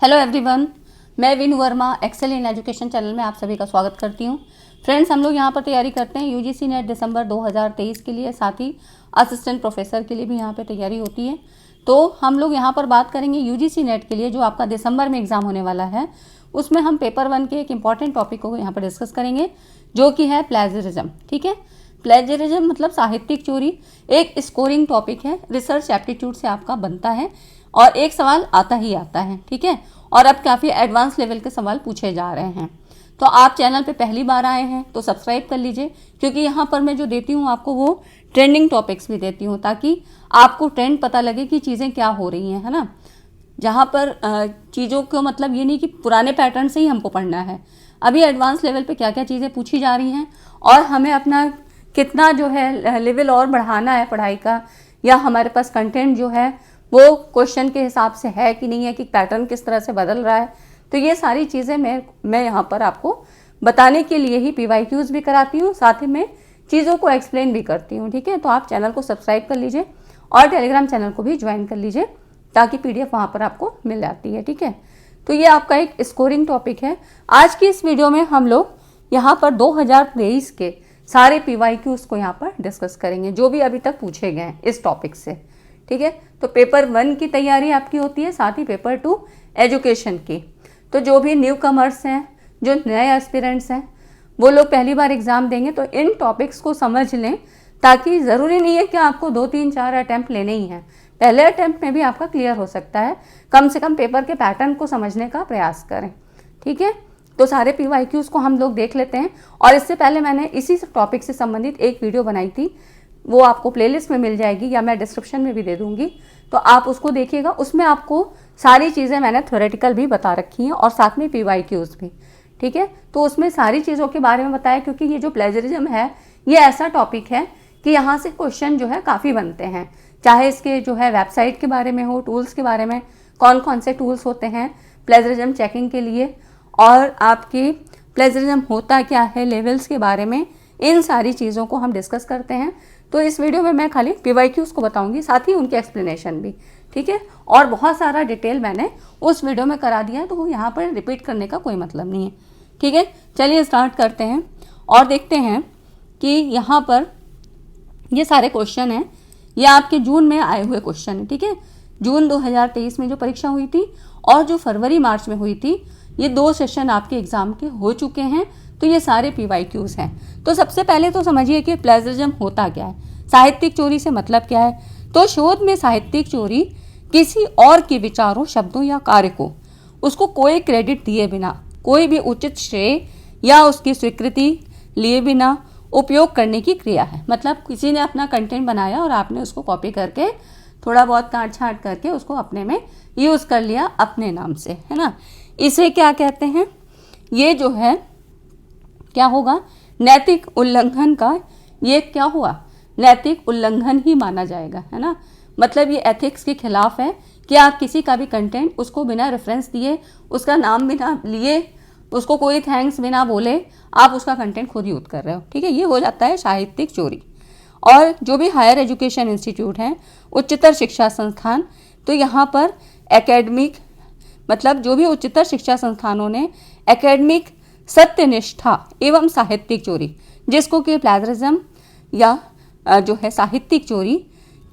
Hello everyone, मैं Vinu Verma Excel in Education channel में आप सभी का स्वागत करती हूं। फ्रेंड्स, हम लोग यहां पर तैयारी करते हैं यूजीसी नेट दिसंबर 2023 के लिए, साथ ही असिस्टेंट प्रोफेसर के लिए भी यहां पे तैयारी होती है। तो हम लोग यहां पर बात करेंगे यूजीसी नेट के लिए जो आपका दिसंबर में एग्जाम होने वाला है। उसमें हम पेपर 1 के एक इंपॉर्टेंट टॉपिक को यहाँ पर डिस्कस करेंगे जो कि है प्लेजरिज्म। ठीक है, प्लेजरिज्म मतलब साहित्यिक चोरी एक स्कोरिंग टॉपिक है, रिसर्च एप्टीट्यूड से आपका बनता है और एक सवाल आता ही आता है। ठीक है, और अब काफ़ी एडवांस लेवल के सवाल पूछे जा रहे हैं। तो आप चैनल पे पहली बार आए हैं तो सब्सक्राइब कर लीजिए, क्योंकि यहाँ पर मैं जो देती हूँ आपको वो ट्रेंडिंग टॉपिक्स भी देती हूँ, ताकि आपको ट्रेंड पता लगे कि चीज़ें क्या हो रही हैं, है ना। जहाँ पर चीज़ों को मतलब ये नहीं कि पुराने पैटर्न से ही हमको पढ़ना है, अभी एडवांस लेवल पे क्या क्या चीज़ें पूछी जा रही हैं और हमें अपना कितना जो है लेवल और बढ़ाना है पढ़ाई का, या हमारे पास कंटेंट जो है वो क्वेश्चन के हिसाब से है कि नहीं है, कि पैटर्न किस तरह से बदल रहा है। तो ये सारी चीज़ें मैं यहाँ पर आपको बताने के लिए ही PYQs भी कराती हूँ, साथ ही में चीज़ों को एक्सप्लेन भी करती हूँ। ठीक है, तो आप चैनल को सब्सक्राइब कर लीजिए और टेलीग्राम चैनल को भी ज्वाइन कर लीजिए, ताकि PDF वहाँ पर आपको मिल जाती है। ठीक है, तो ये आपका एक स्कोरिंग टॉपिक है। आज की इस वीडियो में हम लोग यहाँ पर 2023 के सारे PYQs को यहाँ पर डिस्कस करेंगे जो भी अभी तक पूछे गए हैं इस टॉपिक से। ठीक है, तो पेपर 1 की तैयारी आपकी होती है, साथ ही पेपर 2 एजुकेशन की। तो जो भी न्यू कमर्स हैं, जो नए एस्पिरेंट्स हैं, वो लोग पहली बार एग्जाम देंगे तो इन टॉपिक्स को समझ लें, ताकि ज़रूरी नहीं है कि आपको 2, 3, 4 अटैम्प्ट लेने ही हैं। पहले अटैम्प्ट में भी आपका क्लियर हो सकता है। कम से कम पेपर के पैटर्न को समझने का प्रयास करें। ठीक है, तो सारे PYQs को हम लोग देख लेते हैं। और इससे पहले मैंने इसी टॉपिक से संबंधित एक वीडियो बनाई थी, वो आपको प्लेलिस्ट में मिल जाएगी या मैं डिस्क्रिप्शन में भी दे दूंगी, तो आप उसको देखिएगा। उसमें आपको सारी चीज़ें मैंने थ्योरेटिकल भी बता रखी हैं और साथ में PYQs भी। ठीक है, तो उसमें सारी चीज़ों के बारे में बताया, क्योंकि ये जो प्लेजरिज्म है ये ऐसा टॉपिक है कि यहाँ से क्वेश्चन जो है काफ़ी बनते हैं, चाहे इसके जो है वेबसाइट के बारे में हो, टूल्स के बारे में, कौन कौन से टूल्स होते हैं प्लेजरिज्म चेकिंग के लिए, और आपकी प्लेजरिज्म होता क्या है, लेवल्स के बारे में, इन सारी चीज़ों को हम डिस्कस करते हैं। तो इस वीडियो में मैं खाली PYQs को बताऊंगी, साथ ही उनके एक्सप्लेनेशन भी। ठीक है, और बहुत सारा डिटेल मैंने उस वीडियो में करा दिया है, तो वो यहाँ पर रिपीट करने का कोई मतलब नहीं है। ठीक है, चलिए स्टार्ट करते हैं और देखते हैं कि यहाँ पर ये सारे क्वेश्चन हैं, ये आपके जून में आए हुए क्वेश्चन हैं। ठीक है, जून 2023 में जो परीक्षा हुई थी और जो फरवरी मार्च में हुई थी, ये 2 सेशन आपके एग्जाम के हो चुके हैं। तो ये सारे PYQs हैं। तो सबसे पहले तो समझिए कि प्लेजरिज्म होता क्या है, साहित्यिक चोरी से मतलब क्या है। तो शोध में साहित्यिक चोरी किसी और के विचारों, शब्दों या कार्य को उसको कोई क्रेडिट दिए बिना, कोई भी उचित श्रेय या उसकी स्वीकृति लिए बिना उपयोग करने की क्रिया है। मतलब किसी ने अपना कंटेंट बनाया और आपने उसको कॉपी करके थोड़ा बहुत काट छाँट करके उसको अपने में यूज़ कर लिया अपने नाम से, है ना। इसे क्या कहते हैं, ये जो है क्या होगा, नैतिक उल्लंघन का, ये क्या हुआ, नैतिक उल्लंघन ही माना जाएगा, है ना। मतलब ये एथिक्स के खिलाफ है कि आप किसी का भी कंटेंट उसको बिना रेफरेंस दिए, उसका नाम बिना लिए, उसको कोई थैंक्स बिना बोले आप उसका कंटेंट खुद यूज कर रहे हो। ठीक है, ये हो जाता है साहित्यिक चोरी। और जो भी हायर एजुकेशन इंस्टीट्यूट हैं, उच्चतर शिक्षा संस्थान, तो यहाँ पर एकेडमिक मतलब जो भी उच्चतर शिक्षा संस्थानों ने एकेडमिक सत्यनिष्ठा एवं साहित्यिक चोरी, जिसको कि प्लेजरिज्म या जो है साहित्यिक चोरी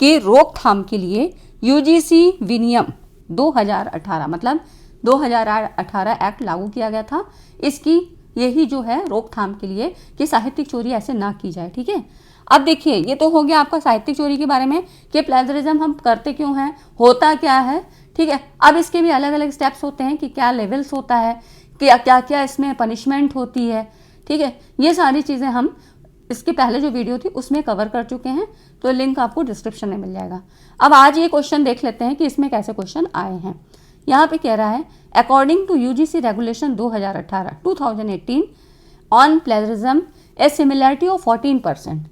की रोकथाम के लिए UGC विनियम 2018 मतलब 2018 एक्ट लागू किया गया था। इसकी यही जो है रोकथाम के लिए कि साहित्यिक चोरी ऐसे ना की जाए। ठीक है, अब देखिए ये तो हो गया आपका साहित्यिक चोरी के बारे में कि प्लेजरिज्म हम करते क्यों हैं, होता क्या है। ठीक है, अब इसके भी अलग अलग स्टेप्स होते हैं कि क्या लेवल्स होता है, क्या क्या क्या इसमें पनिशमेंट होती है। ठीक है, ये सारी चीज़ें हम इसके पहले जो वीडियो थी उसमें कवर कर चुके हैं, तो लिंक आपको डिस्क्रिप्शन में मिल जाएगा। अब आज ये क्वेश्चन देख लेते हैं कि इसमें कैसे क्वेश्चन आए हैं। यहाँ पे कह रहा है according to UGC regulation 2018 on plagiarism a similarity of 14%,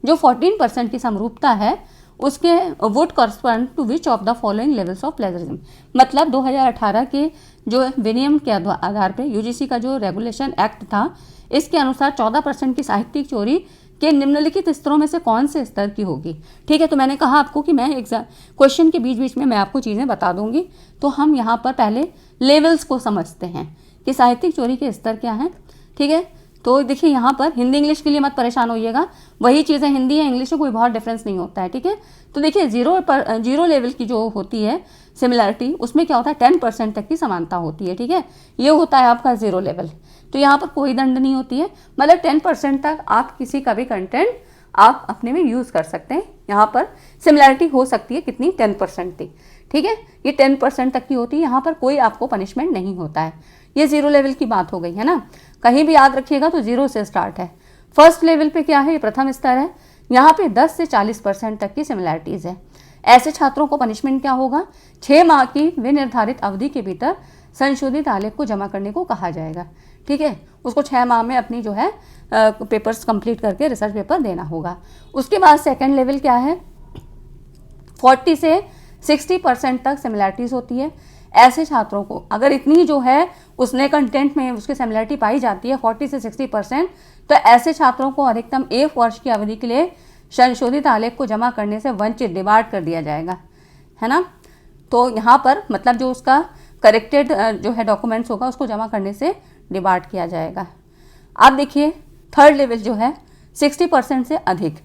जो 14% की समरूपता है उसके would correspond to which of the following levels of plagiarism. मतलब 2018 के जो विनियम के आधार पे UGC का जो रेगुलेशन एक्ट था, इसके अनुसार 14% की साहित्यिक चोरी कि निम्नलिखित स्तरों में से कौन से स्तर की होगी। ठीक है, तो मैंने कहा आपको कि मैं एग्जाम क्वेश्चन के बीच बीच में मैं आपको चीज़ें बता दूंगी। तो हम यहाँ पर पहले लेवल्स को समझते हैं कि साहित्यिक चोरी के स्तर क्या हैं। ठीक है, तो देखिए यहाँ पर हिंदी इंग्लिश के लिए मत परेशान होइएगा, वही चीज़ें हिंदी या इंग्लिश में कोई बहुत डिफरेंस नहीं होता है। ठीक है, तो देखिए जीरो लेवल की जो होती है सिमिलैरिटी, उसमें क्या होता है 10% तक की समानता होती है। ठीक है, ये होता है आपका जीरो लेवल। तो यहाँ पर कोई दंड नहीं होती है, मतलब 10% तक आप किसी का भी कंटेंट आप अपने में यूज़ कर सकते हैं। यहाँ पर सिमिलैरिटी हो सकती है कितनी, 10% तक। ठीक है, ये 10% तक की होती है, यहाँ पर कोई आपको पनिशमेंट नहीं होता है। ये जीरो लेवल की बात हो गई है ना, कहीं भी याद रखिएगा तो जीरो से स्टार्ट है। फर्स्ट लेवल पे क्या है, ये प्रथम स्तर है, यहाँ पे 10 से 40% तक की सिमिलैरिटीज़ है। ऐसे छात्रों को पनिशमेंट क्या होगा, 6 माह की विनिर्धारित अवधि के भीतर संशोधित आलेख को जमा करने को कहा जाएगा। ठीक है, उसको 6 माह में अपनी जो है पेपर्स कंप्लीट करके रिसर्च पेपर देना होगा। उसके बाद सेकंड लेवल क्या है, 40 से 60% तक सिमिलैरिटीज़ होती है। ऐसे छात्रों को अगर इतनी जो है उसने कंटेंट में उसकी सिमिलैरिटी पाई जाती है 40 से 60%, तो ऐसे छात्रों को अधिकतम 1 वर्ष की अवधि के लिए संशोधित आलेख को जमा करने से वंचित डिबार्ड कर दिया जाएगा, है ना। तो यहाँ पर मतलब जो उसका करेक्टेड जो है डॉक्यूमेंट्स होगा उसको जमा करने से डिबार्ड किया जाएगा। आप देखिए थर्ड लेवल जो है 60% से अधिक,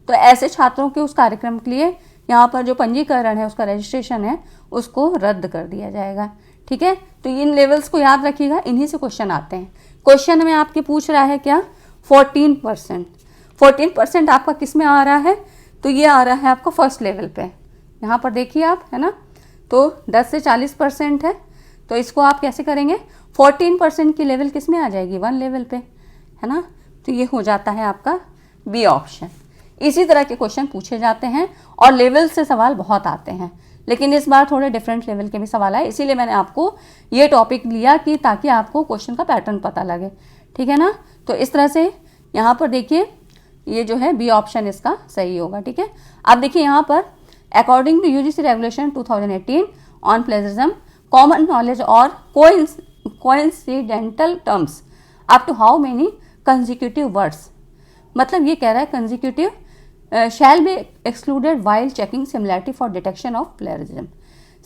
तो ऐसे छात्रों के उस कार्यक्रम के लिए यहाँ पर जो पंजीकरण है उसका रजिस्ट्रेशन है उसको रद्द कर दिया जाएगा। ठीक है, तो इन लेवल्स को याद रखिएगा, इन्हीं से क्वेश्चन आते हैं। क्वेश्चन में आपके पूछ रहा है क्या, 14% आपका किस में आ रहा है, तो ये आ रहा है आपका फर्स्ट लेवल पे। यहाँ पर देखिए आप, है ना, तो 10 से 40% है, तो इसको आप कैसे करेंगे, 14% की लेवल किस में आ जाएगी, 1 लेवल पे, है ना। तो ये हो जाता है आपका बी ऑप्शन। इसी तरह के क्वेश्चन पूछे जाते हैं और लेवल से सवाल बहुत आते हैं, लेकिन इस बार थोड़े डिफरेंट लेवल के भी सवाल आए, इसीलिए मैंने आपको ये टॉपिक लिया कि ताकि आपको क्वेश्चन का पैटर्न पता लगे। ठीक है ना, तो इस तरह से यहाँ पर देखिए ये जो है बी ऑप्शन इसका सही होगा। ठीक है, अब देखिए यहाँ पर according to UGC regulation 2018 on plagiarism, common knowledge और coincidental terms up to how many consecutive words, मतलब ये कह रहा है consecutive shall be excluded while checking similarity for detection of plagiarism.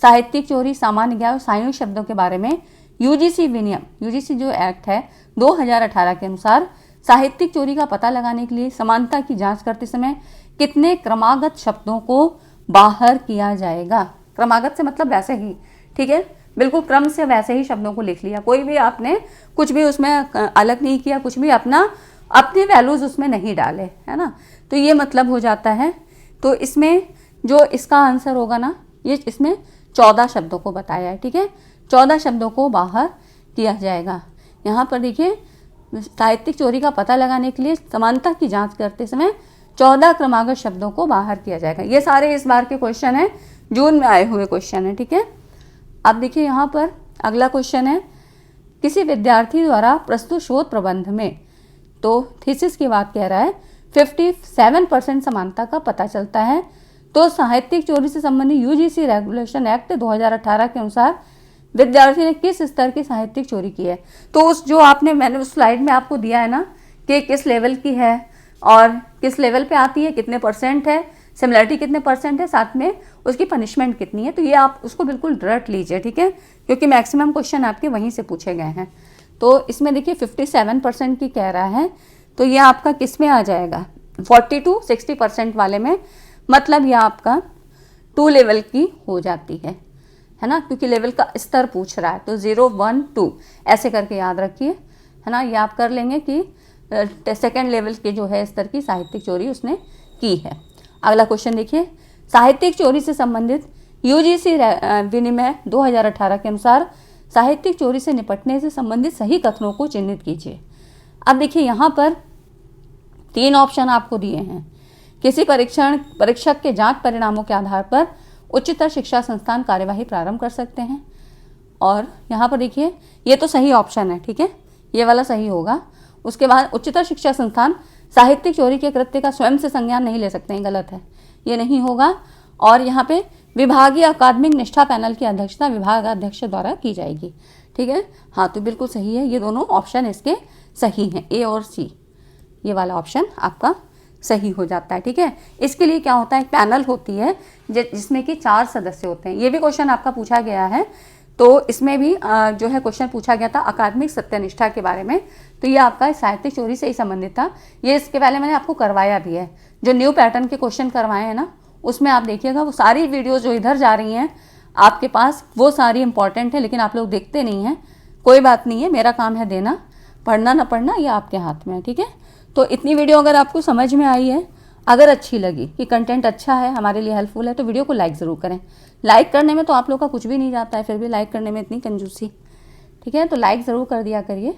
साहित्यिक चोरी, सामान्य ज्ञान और संयुक्त शब्दों के बारे में यूजीसी विनियम, यूजीसी जो एक्ट है 2018 के अनुसार साहित्यिक चोरी का पता लगाने के लिए समानता की जांच करते समय कितने क्रमागत शब्दों को बाहर किया जाएगा। क्रमागत से मतलब वैसे ही, ठीक है, बिल्कुल क्रम से वैसे ही शब्दों को लिख लिया, कोई भी आपने कुछ भी उसमें अलग नहीं किया, कुछ भी अपने वैल्यूज उसमें नहीं डाले, है ना। तो ये मतलब हो जाता है। तो इसमें जो इसका आंसर होगा ना, ये इसमें 14 शब्दों को बताया है। ठीक है, 14 शब्दों को बाहर किया जाएगा। यहाँ पर देखिए साहित्यिक चोरी का पता लगाने के लिए समानता की जांच करते समय 14 क्रमागत शब्दों को बाहर किया जाएगा। ये सारे इस बार के क्वेश्चन हैं, जून में आए हुए क्वेश्चन हैं। ठीक है, अब देखिए यहाँ पर अगला क्वेश्चन है, किसी विद्यार्थी द्वारा प्रस्तुत शोध प्रबंध में, तो थीसिस की बात कह रहा है, 57% समानता का पता चलता है। तो साहित्यिक चोरी से संबंधित यूजीसी रेगुलेशन एक्ट 2018 के अनुसार विद्यार्थी ने किस स्तर की साहित्यिक चोरी की है। तो उस जो मैंने उस स्लाइड में आपको दिया है ना कि किस लेवल की है और किस लेवल पे आती है, कितने परसेंट है, सिमिलरिटी कितने परसेंट है, साथ में उसकी पनिशमेंट कितनी है, तो ये आप उसको बिल्कुल रट लीजिए। ठीक है, क्योंकि मैक्सिमम क्वेश्चन आपके वहीं से पूछे गए हैं। तो इसमें देखिए 57% की कह रहा है, तो ये आपका किस में आ जाएगा, 40 to 60% वाले में, मतलब ये आपका 2 लेवल की हो जाती है ना, क्योंकि लेवल का स्तर पूछ रहा है। तो 0, 1, 2 ऐसे करके याद रखिए, है ना। ये आप कर लेंगे कि सेकेंड लेवल के जो है स्तर की साहित्यिक चोरी उसने की है। अगला क्वेश्चन देखिए, साहित्यिक चोरी से संबंधित यूजीसी विनियम 2018 के अनुसार साहित्यिक चोरी से निपटने से संबंधित सही कथनों को चिन्हित कीजिए। अब देखिए यहाँ पर 3 ऑप्शन आपको दिए हैं। किसी परीक्षक के जांच परिणामों के आधार पर उच्चतर शिक्षा संस्थान कार्यवाही प्रारंभ कर सकते हैं, और यहाँ पर देखिए ये तो सही ऑप्शन है। ठीक है, ये वाला सही होगा। उसके बाद उच्चतर शिक्षा संस्थान साहित्यिक चोरी के कृत्य का स्वयं से संज्ञान नहीं ले सकते हैं, गलत है, ये नहीं होगा। और यहाँ पे विभागीय अकादमिक निष्ठा पैनल की अध्यक्षता विभाग अध्यक्ष द्वारा की जाएगी। ठीक है, हाँ, तो बिल्कुल सही है, ये दोनों ऑप्शन इसके सही हैं, ए और सी, ये वाला ऑप्शन आपका सही हो जाता है। ठीक है, इसके लिए क्या होता है, एक पैनल होती है जिसमें कि 4 सदस्य होते हैं। ये भी क्वेश्चन आपका पूछा गया है, तो इसमें भी जो है क्वेश्चन पूछा गया था अकादमिक सत्यनिष्ठा के बारे में, तो ये आपका साहित्यिक चोरी से ही संबंधित था। ये इसके पहले मैंने आपको करवाया भी है, जो न्यू पैटर्न के क्वेश्चन करवाए हैं ना, उसमें आप देखिएगा वो सारी वीडियोज़ जो इधर जा रही हैं आपके पास, वो सारी इंपॉर्टेंट है, लेकिन आप लोग देखते नहीं हैं। कोई बात नहीं है, मेरा काम है देना, पढ़ना ना पढ़ना ये आपके हाथ में है। ठीक है, तो इतनी वीडियो अगर आपको समझ में आई है, अगर अच्छी लगी कि कंटेंट अच्छा है, हमारे लिए हेल्पफुल है, तो वीडियो को लाइक ज़रूर करें। लाइक करने में तो आप लोग का कुछ भी नहीं जाता है, फिर भी लाइक करने में इतनी कंजूसी। ठीक है, तो लाइक ज़रूर कर दिया करिए।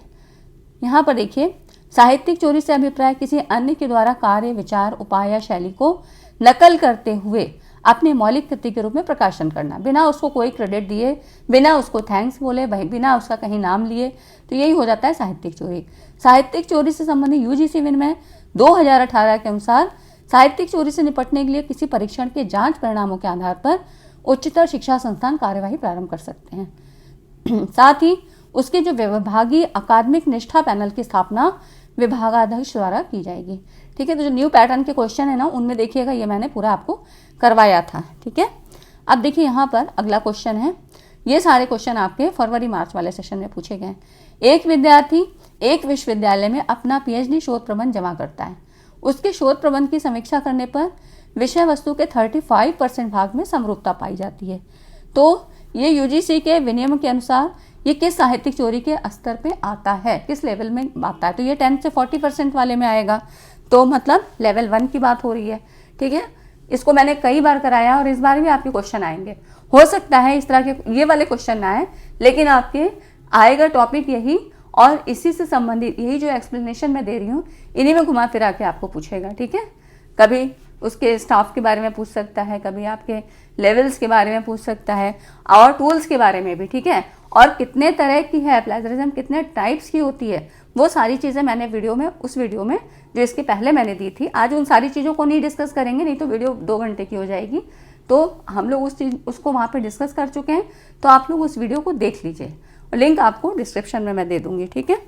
यहाँ पर देखिए, साहित्यिक चोरी से अभिप्राय किसी अन्य के द्वारा कार्य, विचार, उपाय या शैली को नकल करते हुए अपने मौलिक कृति के रूप में प्रकाशन करना, बिना उसको कोई क्रेडिट दिए, बिना उसको थैंक्स बोले, बिना उसका कहीं नाम लिए, तो यही हो जाता है साहित्यिक चोरी। साहित्यिक चोरी से संबंधित यूजीसी विनिमय 2018 के अनुसार साहित्यिक चोरी से निपटने के लिए किसी परीक्षण के जांच परिणामों के आधार पर उच्चतर शिक्षा संस्थान कार्यवाही प्रारंभ कर सकते हैं। साथ ही उसके जो विभागीय अकादमिक निष्ठा पैनल की स्थापना विभागाध्यक्ष द्वारा की जाएगी। ठीक है, तो जो न्यू पैटर्न के क्वेश्चन है ना, उनमें देखिएगा ये मैंने पूरा आपको करवाया था। ठीक है, अब देखिए यहाँ पर अगला क्वेश्चन है, ये सारे क्वेश्चन आपके फरवरी मार्च वाले सेशन में पूछे गए। एक विद्यार्थी एक विश्वविद्यालय में अपना पीएचडी शोध प्रबंध जमा करता है। उसके शोध प्रबंध की समीक्षा करने पर विषय वस्तु के 35% भाग में समरूपता पाई जाती है। तो ये यूजीसी के विनियम के अनुसार ये किस साहित्यिक चोरी के स्तर पे आता है, किस लेवल में आता है, तो ये 10 से 40% वाले में आएगा, तो मतलब लेवल 1 की बात हो रही है। ठीक है, इसको मैंने कई बार कराया और इस बार भी आपके क्वेश्चन आएंगे। हो सकता है इस तरह के ये वाले क्वेश्चन ना आए, लेकिन आपके आएगा टॉपिक यही, और इसी से संबंधित यही जो एक्सप्लेनेशन मैं दे रही हूँ, इन्हीं में घुमा फिरा के आपको पूछेगा। ठीक है, कभी उसके स्टाफ के बारे में पूछ सकता है, कभी आपके लेवल्स के बारे में पूछ सकता है, और टूल्स के बारे में भी। ठीक है, और कितने तरह की है प्लेजरिज्म, कितने टाइप्स की होती है, वो सारी चीज़ें मैंने वीडियो में, उस वीडियो में जो इसके पहले मैंने दी थी। आज उन सारी चीज़ों को नहीं डिस्कस करेंगे, नहीं तो वीडियो 2 घंटे की हो जाएगी। तो हम लोग उसको वहाँ पे डिस्कस कर चुके हैं, तो आप लोग उस वीडियो को देख लीजिए, लिंक आपको डिस्क्रिप्शन में मैं दे दूँगी। ठीक है,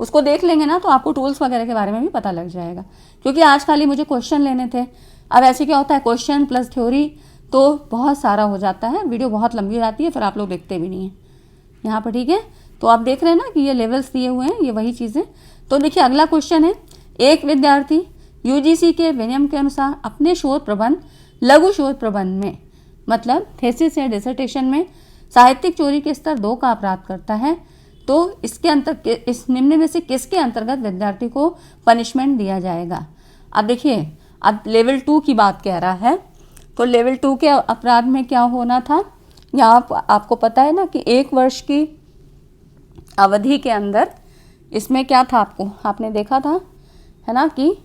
उसको देख लेंगे ना, तो आपको टूल्स वगैरह के बारे में भी पता लग जाएगा, क्योंकि आज खाली मुझे क्वेश्चन लेने थे। अब ऐसे क्या होता है, क्वेश्चन प्लस थ्योरी तो बहुत सारा हो जाता है, वीडियो बहुत लंबी हो जाती है, फिर आप लोग देखते भी नहीं हैं यहाँ पर। ठीक है, तो आप देख रहे हैं ना कि ये लेवल्स दिए हुए हैं, ये वही चीज़ें। तो देखिए अगला क्वेश्चन है, एक विद्यार्थी यूजीसी के विनियम के अनुसार अपने शोध प्रबंध, लघु शोध प्रबंध में, मतलब थेसिस या डिसर्टेशन में साहित्यिक चोरी के स्तर 2 का अपराध करता है, तो इसके इस निम्न में से किसके अंतर्गत विद्यार्थी को पनिशमेंट दिया जाएगा। अब देखिए, अब लेवल 2 की बात कह रहा है, तो लेवल 2 के अपराध में क्या होना था, यहाँ आपको पता है ना कि 1 वर्ष की अवधि के अंदर इसमें क्या था, आपने देखा था है ना, कि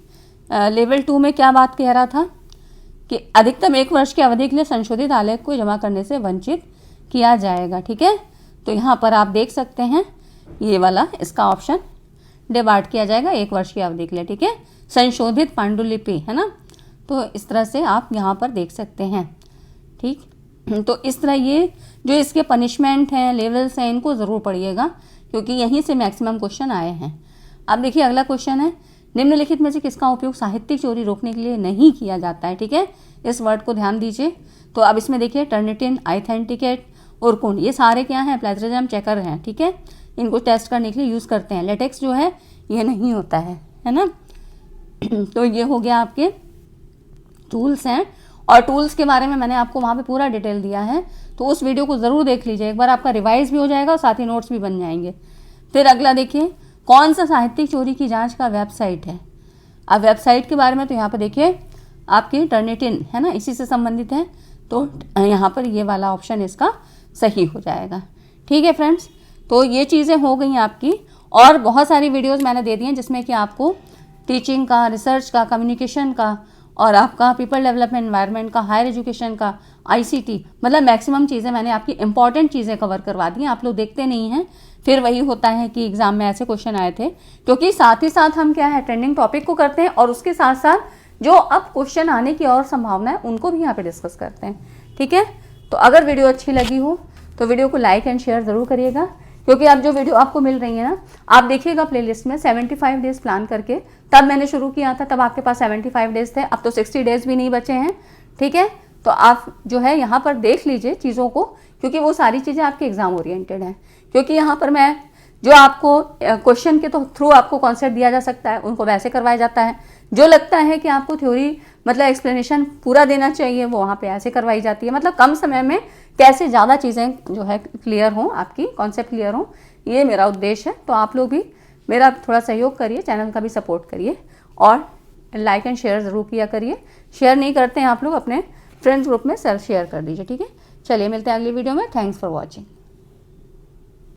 लेवल 2 में क्या बात कह रहा था कि अधिकतम 1 वर्ष की अवधि के लिए संशोधित आलेख को जमा करने से वंचित किया जाएगा। ठीक है, तो यहाँ पर आप देख सकते हैं ये वाला इसका ऑप्शन डिवाइड किया जाएगा 1 वर्ष की अवधि के लिए। ठीक है, संशोधित पांडुलिपि है ना, तो इस तरह से आप यहाँ पर देख सकते हैं। ठीक, तो इस तरह ये जो इसके पनिशमेंट हैं, लेवल्स हैं, इनको ज़रूर पढ़िएगा, क्योंकि यहीं से मैक्सिमम क्वेश्चन आए हैं। अब देखिए अगला क्वेश्चन है, निम्नलिखित में से किसका उपयोग साहित्यिक चोरी रोकने के लिए नहीं किया जाता है। ठीक है, इस वर्ड को ध्यान दीजिए। तो अब इसमें देखिए टर्निटिन, आइथेंटिकेट, उर्कुंड, ये सारे क्या हैं, प्लेजरिज्म चेकर हैं। ठीक है, इनको टेस्ट करने के लिए यूज़ करते हैं। लेटेक्स जो है ये नहीं होता है ना। तो ये हो गया आपके टूल्स हैं, और टूल्स के बारे में मैंने आपको वहाँ पे पूरा डिटेल दिया है, तो उस वीडियो को ज़रूर देख लीजिए, एक बार आपका रिवाइज भी हो जाएगा और साथ ही नोट्स भी बन जाएंगे। फिर अगला देखिए, कौन सा साहित्यिक चोरी की जांच का वेबसाइट है। अब वेबसाइट के बारे में तो यहाँ पर देखिए आपकी टर्निटिन है ना, इसी से संबंधित है, तो यहाँ पर ये वाला ऑप्शन इसका सही हो जाएगा। ठीक है फ्रेंड्स, तो ये चीज़ें हो गई आपकी, और बहुत सारी वीडियोज़ मैंने दे दी हैं जिसमें कि आपको टीचिंग का, रिसर्च का, कम्युनिकेशन का, और आपका पीपल डेवलपमेंट एनवायरनमेंट का, हायर एजुकेशन का, आईसीटी, मतलब मैक्सिमम चीज़ें मैंने आपकी इंपॉर्टेंट चीज़ें कवर करवा दी हैं। आप लोग देखते नहीं हैं, फिर वही होता है कि एग्जाम में ऐसे क्वेश्चन आए थे, क्योंकि साथ ही साथ हम क्या है, ट्रेंडिंग टॉपिक को करते हैं, और उसके साथ साथ जो अब क्वेश्चन आने की और संभावना है उनको भी यहाँ पे डिस्कस करते हैं। ठीक है, तो अगर वीडियो अच्छी लगी हो तो वीडियो को लाइक एंड शेयर ज़रूर करिएगा, क्योंकि अब जो वीडियो आपको मिल रही है ना, आप देखिएगा प्लेलिस्ट में 75 डेज प्लान करके, तब मैंने शुरू किया था, तब आपके पास 75 डेज थे, अब तो 60 डेज भी नहीं बचे हैं। ठीक है, तो आप जो है यहाँ पर देख लीजिए चीज़ों को, क्योंकि वो सारी चीज़ें आपके एग्जाम ओरिएंटेड हैं। क्योंकि यहाँ पर मैं जो आपको क्वेश्चन के तो थ्रू आपको कॉन्सेप्ट दिया जा सकता है, उनको वैसे करवाया जाता है। जो लगता है कि आपको थ्योरी मतलब एक्सप्लेनेशन पूरा देना चाहिए, वो वहाँ पे ऐसे करवाई जाती है। मतलब कम समय में कैसे ज़्यादा चीज़ें जो है क्लियर हों, आपकी कॉन्सेप्ट क्लियर हों, ये मेरा उद्देश्य है। तो आप लोग भी मेरा थोड़ा सहयोग करिए, चैनल का भी सपोर्ट करिए और लाइक एंड शेयर ज़रूर किया करिए। शेयर नहीं करते हैं आप लोग, अपने फ्रेंड्स ग्रुप में शेयर कर दीजिए। ठीक है, चलिए मिलते हैं अगली वीडियो में। Thanks for watching.